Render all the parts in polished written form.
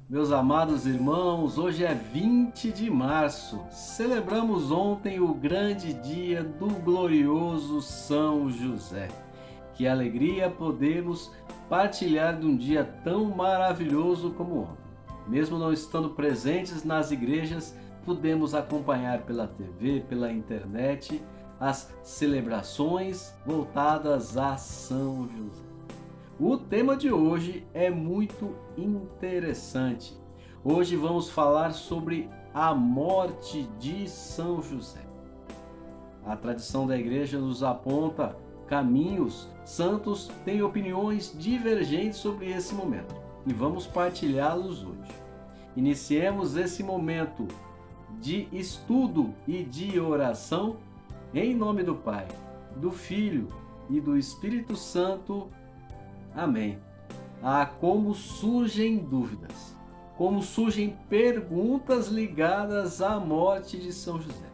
Meus amados irmãos, hoje é 20 de março. Celebramos ontem o grande dia do glorioso São José. Que alegria podemos partilhar de um dia tão maravilhoso como ontem. Mesmo não estando presentes nas igrejas, podemos acompanhar pela TV, pela internet, as celebrações voltadas a São José. O tema de hoje é muito interessante. Hoje vamos falar sobre a morte de São José. A tradição da igreja nos aponta caminhos, santos têm opiniões divergentes sobre esse momento e vamos partilhá-los hoje. Iniciemos esse momento de estudo e de oração em nome do Pai, do Filho e do Espírito Santo. Amém. Como surgem dúvidas, como surgem perguntas ligadas à morte de São José.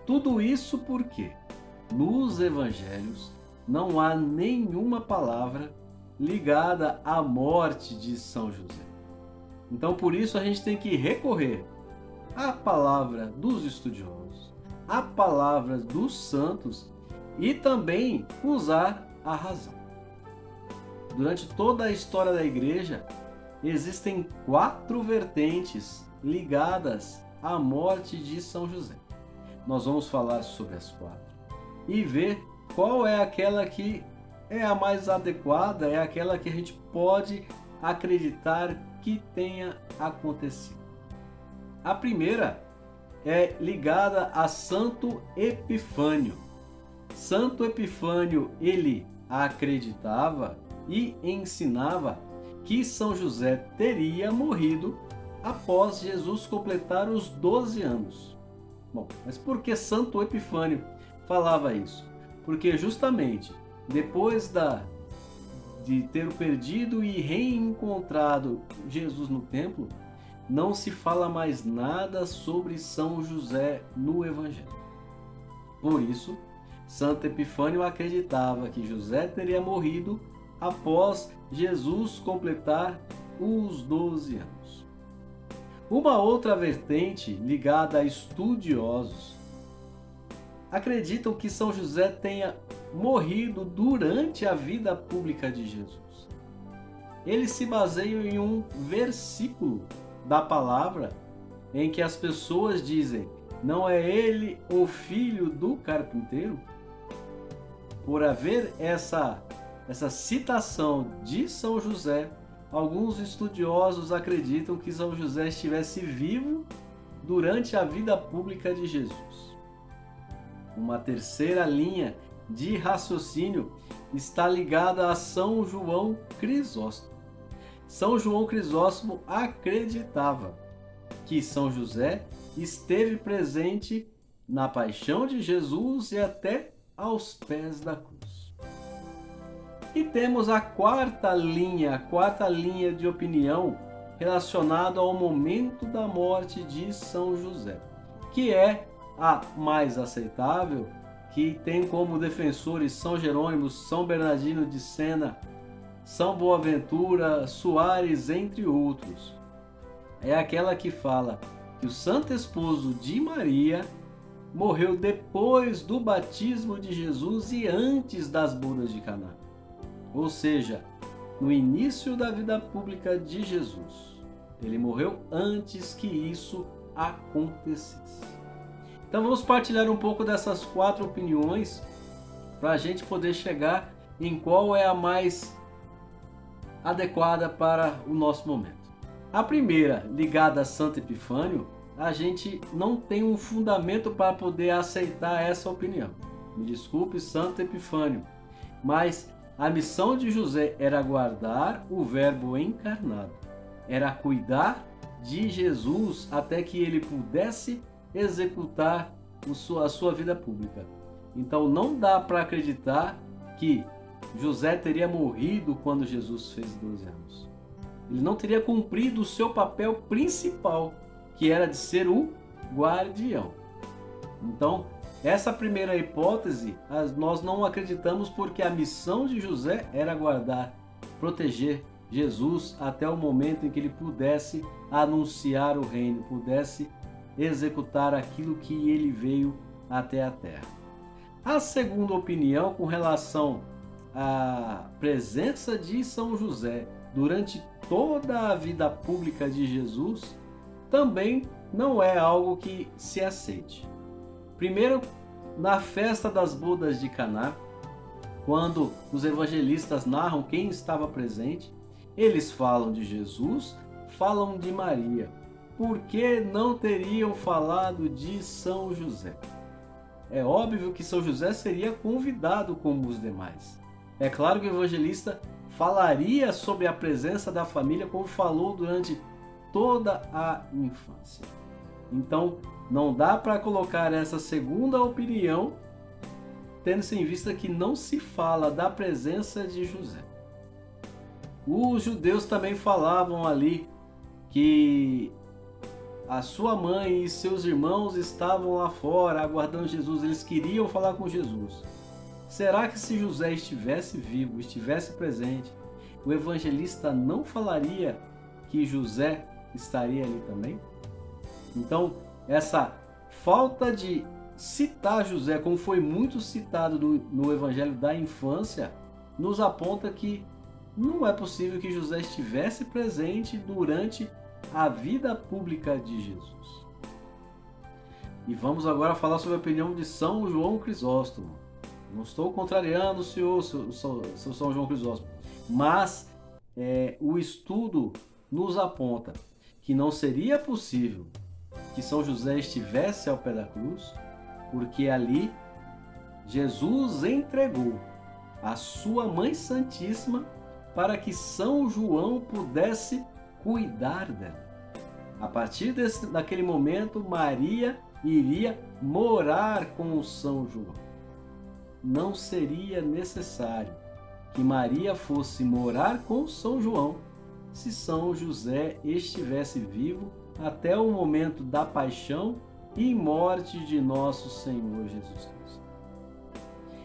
Tudo isso porque nos evangelhos não há nenhuma palavra ligada à morte de São José. Então por isso a gente tem que recorrer à palavra dos estudiosos, à palavra dos santos e também usar a razão. Durante toda a história da igreja, existem 4 vertentes ligadas à morte de São José. Nós vamos falar sobre as 4 e ver qual é aquela que é a mais adequada, é aquela que a gente pode acreditar que tenha acontecido. A primeira é ligada a Santo Epifânio. Santo Epifânio, ele acreditava e ensinava que São José teria morrido após Jesus completar os 12 anos. Bom, mas por que Santo Epifânio falava isso? Porque justamente depois de ter perdido e reencontrado Jesus no templo, não se fala mais nada sobre São José no Evangelho. Por isso, Santo Epifânio acreditava que José teria morrido após Jesus completar os 12 anos. Uma outra vertente ligada a estudiosos acreditam que São José tenha morrido durante a vida pública de Jesus. Eles se baseiam em um versículo da palavra em que as pessoas dizem: não é ele o filho do carpinteiro? Por haver essa citação de São José, alguns estudiosos acreditam que São José estivesse vivo durante a vida pública de Jesus. Uma terceira linha de raciocínio está ligada a São João Crisóstomo. São João Crisóstomo acreditava que São José esteve presente na paixão de Jesus e até aos pés da cruz. E temos a quarta linha de opinião relacionada ao momento da morte de São José, que é a mais aceitável, que tem como defensores São Jerônimo, São Bernardino de Sena, São Boaventura, Soares, entre outros. É aquela que fala que o santo esposo de Maria morreu depois do batismo de Jesus e antes das bodas de Caná. Ou seja, no início da vida pública de Jesus. Ele morreu antes que isso acontecesse. Então vamos partilhar um pouco dessas 4 opiniões para a gente poder chegar em qual é a mais adequada para o nosso momento. A primeira, ligada a Santo Epifânio, a gente não tem um fundamento para poder aceitar essa opinião. Me desculpe, Santo Epifânio, mas a missão de José era guardar o Verbo encarnado, era cuidar de Jesus até que ele pudesse executar a sua vida pública. Então não dá para acreditar que José teria morrido quando Jesus fez 12 anos. Ele não teria cumprido o seu papel principal, que era de ser o guardião. Então, essa primeira hipótese, nós não acreditamos porque a missão de José era guardar, proteger Jesus até o momento em que ele pudesse anunciar o reino, pudesse executar aquilo que ele veio até a terra. A segunda opinião, com relação à presença de São José durante toda a vida pública de Jesus, também não é algo que se aceite. Primeiro, na festa das bodas de Caná, quando os evangelistas narram quem estava presente, eles falam de Jesus, falam de Maria. Por que não teriam falado de São José? É óbvio que São José seria convidado como os demais. É claro que o evangelista falaria sobre a presença da família como falou durante toda a infância. Então, não dá para colocar essa segunda opinião, tendo-se em vista que não se fala da presença de José. Os judeus também falavam ali que a sua mãe e seus irmãos estavam lá fora aguardando Jesus, eles queriam falar com Jesus. Será que se José estivesse vivo, estivesse presente, o evangelista não falaria que José estaria ali também? Então, essa falta de citar José, como foi muito citado no Evangelho da Infância, nos aponta que não é possível que José estivesse presente durante a vida pública de Jesus. E vamos agora falar sobre a opinião de São João Crisóstomo. Não estou contrariando o senhor, seu São João Crisóstomo, mas o estudo nos aponta que não seria possível que São José estivesse ao pé da cruz, porque ali Jesus entregou a sua Mãe Santíssima para que São João pudesse cuidar dela. A partir daquele momento, Maria iria morar com São João. Não seria necessário que Maria fosse morar com São João se São José estivesse vivo até o momento da paixão e morte de nosso Senhor Jesus Cristo.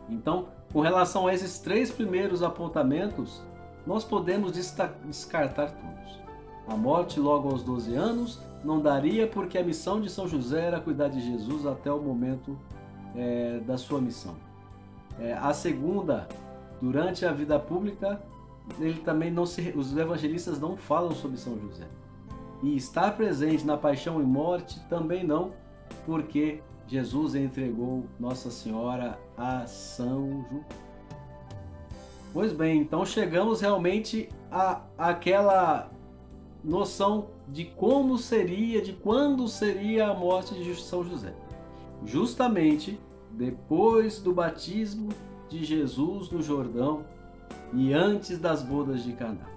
Então, com relação a esses três primeiros apontamentos, nós podemos descartar todos. A morte logo aos 12 anos não daria, porque a missão de São José era cuidar de Jesus até o momento da sua missão. A segunda, durante a vida pública, ele também os evangelistas não falam sobre São José. E estar presente na paixão e morte também não, porque Jesus entregou Nossa Senhora a São João. Pois bem, então chegamos realmente àquela noção de como seria, de quando seria a morte de São José. Justamente depois do batismo de Jesus no Jordão e antes das bodas de Caná.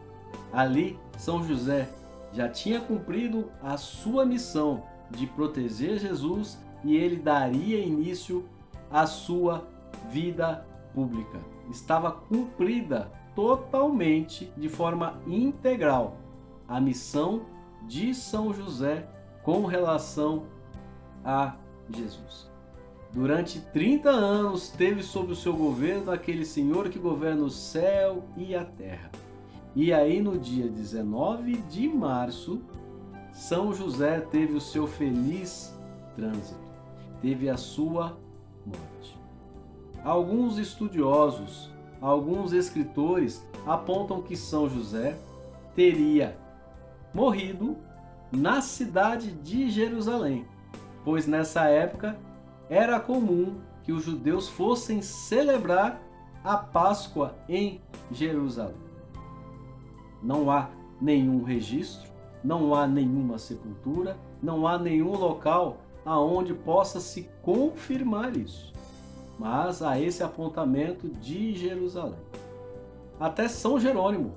Ali, São José já tinha cumprido a sua missão de proteger Jesus e ele daria início à sua vida pública. Estava cumprida totalmente, de forma integral, a missão de São José com relação a Jesus. Durante 30 anos teve sob o seu governo aquele Senhor que governa o céu e a terra. E aí no dia 19 de março, São José teve o seu feliz trânsito, teve a sua morte. Alguns estudiosos, alguns escritores apontam que São José teria morrido na cidade de Jerusalém, pois nessa época era comum que os judeus fossem celebrar a Páscoa em Jerusalém. Não há nenhum registro, não há nenhuma sepultura, não há nenhum local aonde possa se confirmar isso. Mas há esse apontamento de Jerusalém. Até São Jerônimo,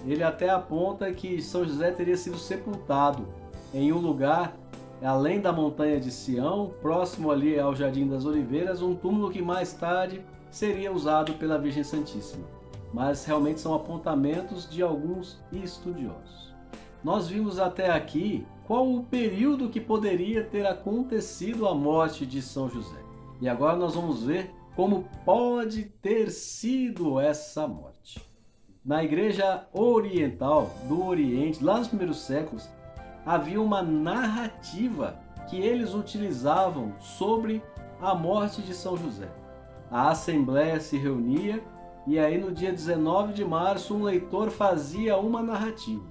ele até aponta que São José teria sido sepultado em um lugar além da montanha de Sião, próximo ali ao Jardim das Oliveiras, um túmulo que mais tarde seria usado pela Virgem Santíssima. Mas realmente são apontamentos de alguns estudiosos. Nós vimos até aqui qual o período que poderia ter acontecido a morte de São José. E agora nós vamos ver como pode ter sido essa morte. Na igreja oriental, do Oriente, lá nos primeiros séculos, havia uma narrativa que eles utilizavam sobre a morte de São José. A assembleia se reunia e aí no dia 19 de março um leitor fazia uma narrativa.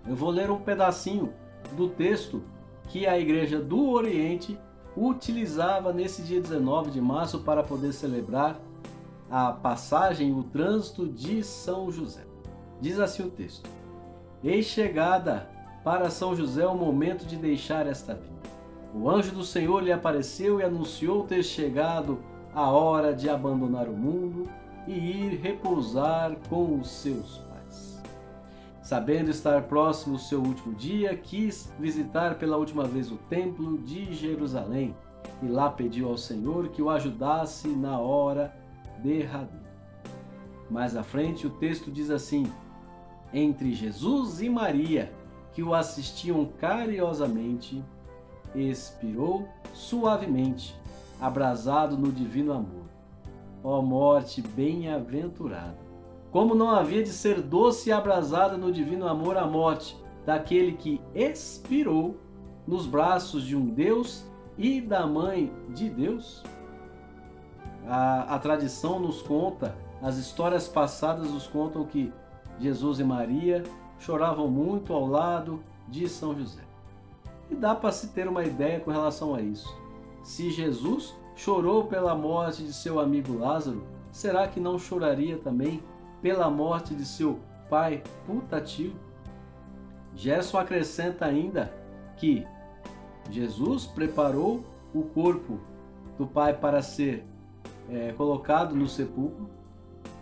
Eu vou ler um pedacinho do texto que a igreja do Oriente utilizava nesse dia 19 de março para poder celebrar a passagem, o trânsito de São José. Diz assim o texto: Eis chegada para São José o momento de deixar esta vida. O anjo do Senhor lhe apareceu e anunciou ter chegado a hora de abandonar o mundo e ir repousar com os seus pais. Sabendo estar próximo o seu último dia, quis visitar pela última vez o templo de Jerusalém e lá pediu ao Senhor que o ajudasse na hora derradeira. Mais à frente o texto diz assim: Entre Jesus e Maria, que o assistiam carinhosamente, expirou suavemente, abrasado no divino amor. Ó morte bem-aventurada! Como não havia de ser doce e abrasada no divino amor a morte daquele que expirou nos braços de um Deus e da Mãe de Deus? A tradição nos conta, as histórias passadas nos contam que Jesus e Maria choravam muito ao lado de São José. E dá para se ter uma ideia com relação a isso. Se Jesus chorou pela morte de seu amigo Lázaro, será que não choraria também pela morte de seu pai putativo? Gerson acrescenta ainda que Jesus preparou o corpo do pai para ser colocado no sepulcro,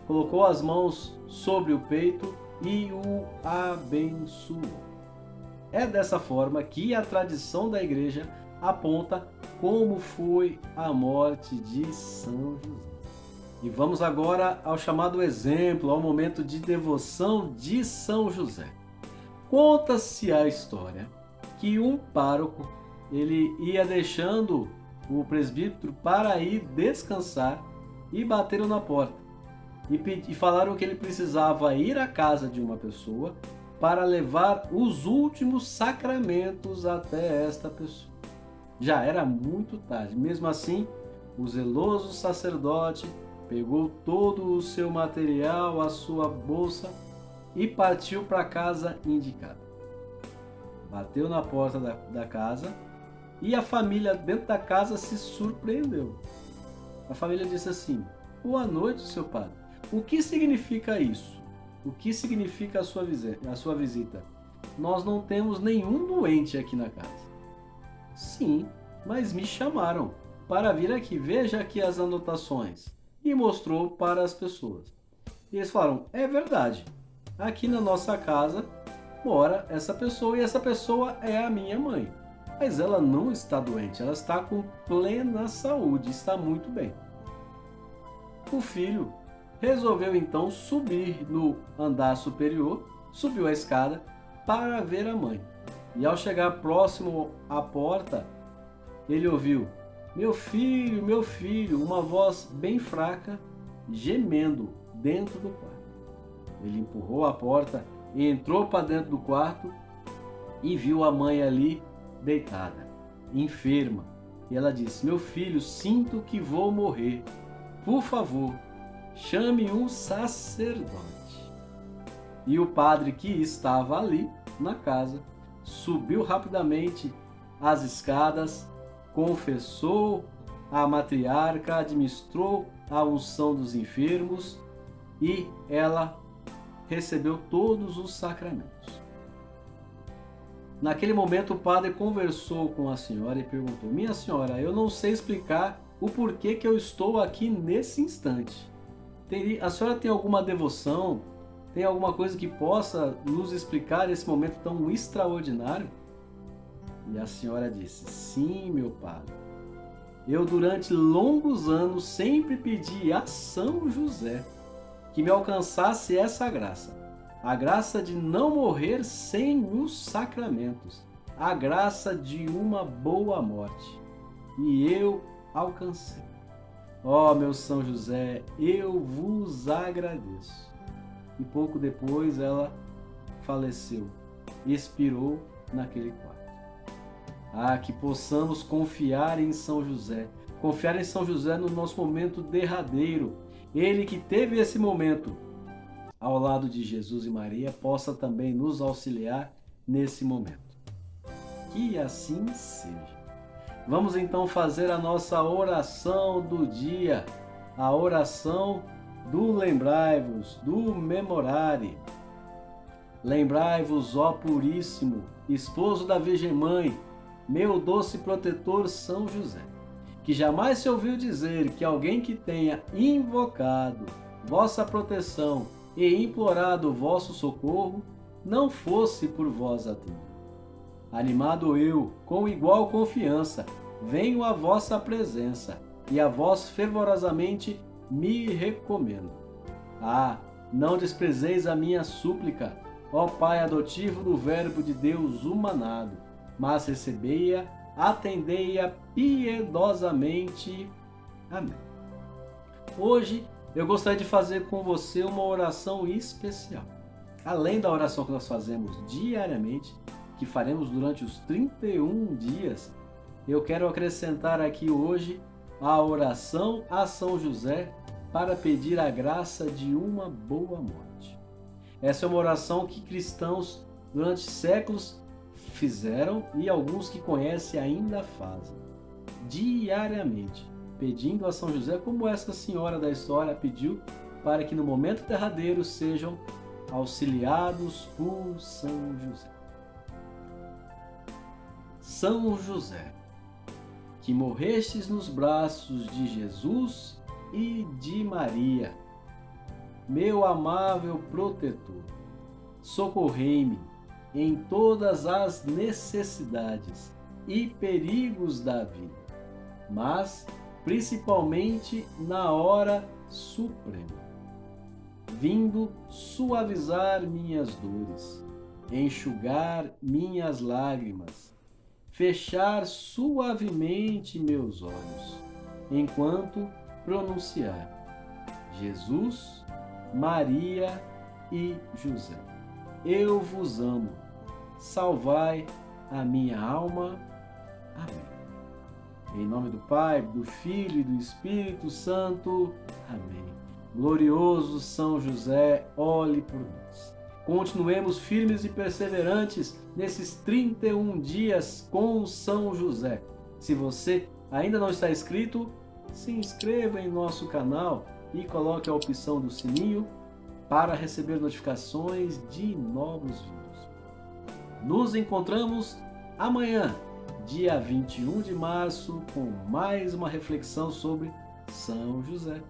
colocou as mãos sobre o peito e o abençoou. É dessa forma que a tradição da igreja aponta como foi a morte de São José. E vamos agora ao chamado exemplo, ao momento de devoção de São José. Conta-se a história que um pároco ele ia deixando o presbítero para ir descansar e bateram na porta e falaram que ele precisava ir à casa de uma pessoa para levar os últimos sacramentos até esta pessoa. Já era muito tarde, mesmo assim, o zeloso sacerdote pegou todo o seu material, a sua bolsa e partiu para a casa indicada. Bateu na porta da casa e a família dentro da casa se surpreendeu. A família disse assim: Boa noite, seu padre. O que significa isso? O que significa a sua visita? Nós não temos nenhum doente aqui na casa. Sim, mas me chamaram para vir aqui. Veja aqui as anotações. E mostrou para as pessoas. E eles falaram: é verdade. Aqui na nossa casa mora essa pessoa e essa pessoa é a minha mãe. Mas ela não está doente, ela está com plena saúde, está muito bem. O filho resolveu então subir no andar superior, subiu a escada para ver a mãe. E ao chegar próximo à porta, ele ouviu: meu filho, uma voz bem fraca, gemendo dentro do quarto. Ele empurrou a porta e entrou para dentro do quarto e viu a mãe ali deitada, enferma. E ela disse: meu filho, sinto que vou morrer. Por favor, chame um sacerdote. E o padre que estava ali na casa subiu rapidamente as escadas, confessou a matriarca, administrou a unção dos enfermos e ela recebeu todos os sacramentos. Naquele momento o padre conversou com a senhora e perguntou: minha senhora, eu não sei explicar o porquê que eu estou aqui nesse instante. A senhora tem alguma devoção? Tem alguma coisa que possa nos explicar esse momento tão extraordinário? E a senhora disse: sim, meu padre. Eu durante longos anos sempre pedi a São José que me alcançasse essa graça. A graça de não morrer sem os sacramentos. A graça de uma boa morte. E eu alcancei. Ó, meu São José, eu vos agradeço. e pouco depois ela faleceu, expirou naquele quarto. Que possamos confiar em São José, confiar em São José no nosso momento derradeiro. Ele que teve esse momento ao lado de Jesus e Maria, possa também nos auxiliar nesse momento. Que assim seja. Vamos então fazer a nossa oração do dia, a oração do lembrai-vos, do memorare. Lembrai-vos, ó Puríssimo, esposo da Virgem Mãe, meu doce protetor São José, que jamais se ouviu dizer que alguém que tenha invocado vossa proteção e implorado vosso socorro, não fosse por vós atendido. Animado eu, com igual confiança, venho à vossa presença, e a vós fervorosamente me recomendo. Não desprezeis a minha súplica, ó Pai adotivo do Verbo de Deus humanado, mas recebei-a, atendei-a piedosamente. Amém. Hoje eu gostaria de fazer com você uma oração especial. Além da oração que nós fazemos diariamente, que faremos durante os 31 dias, eu quero acrescentar aqui hoje a oração a São José para pedir a graça de uma boa morte. Essa é uma oração que cristãos durante séculos fizeram e alguns que conhecem ainda fazem, diariamente, pedindo a São José, como essa senhora da história pediu, para que no momento derradeiro sejam auxiliados por São José. São José, que morrestes nos braços de Jesus e de Maria, meu amável protetor, socorrei-me em todas as necessidades e perigos da vida, mas principalmente na hora suprema, vindo suavizar minhas dores, enxugar minhas lágrimas, fechar suavemente meus olhos, enquanto pronunciar Jesus, Maria e José. Eu vos amo, salvai a minha alma. Amém. Em nome do Pai, do Filho e do Espírito Santo. Amém. Glorioso São José, olhe por nós. Continuemos firmes e perseverantes nesses 31 dias com São José. Se você ainda não está inscrito, se inscreva em nosso canal e coloque a opção do sininho para receber notificações de novos vídeos. Nos encontramos amanhã, dia 21 de março, com mais uma reflexão sobre São José.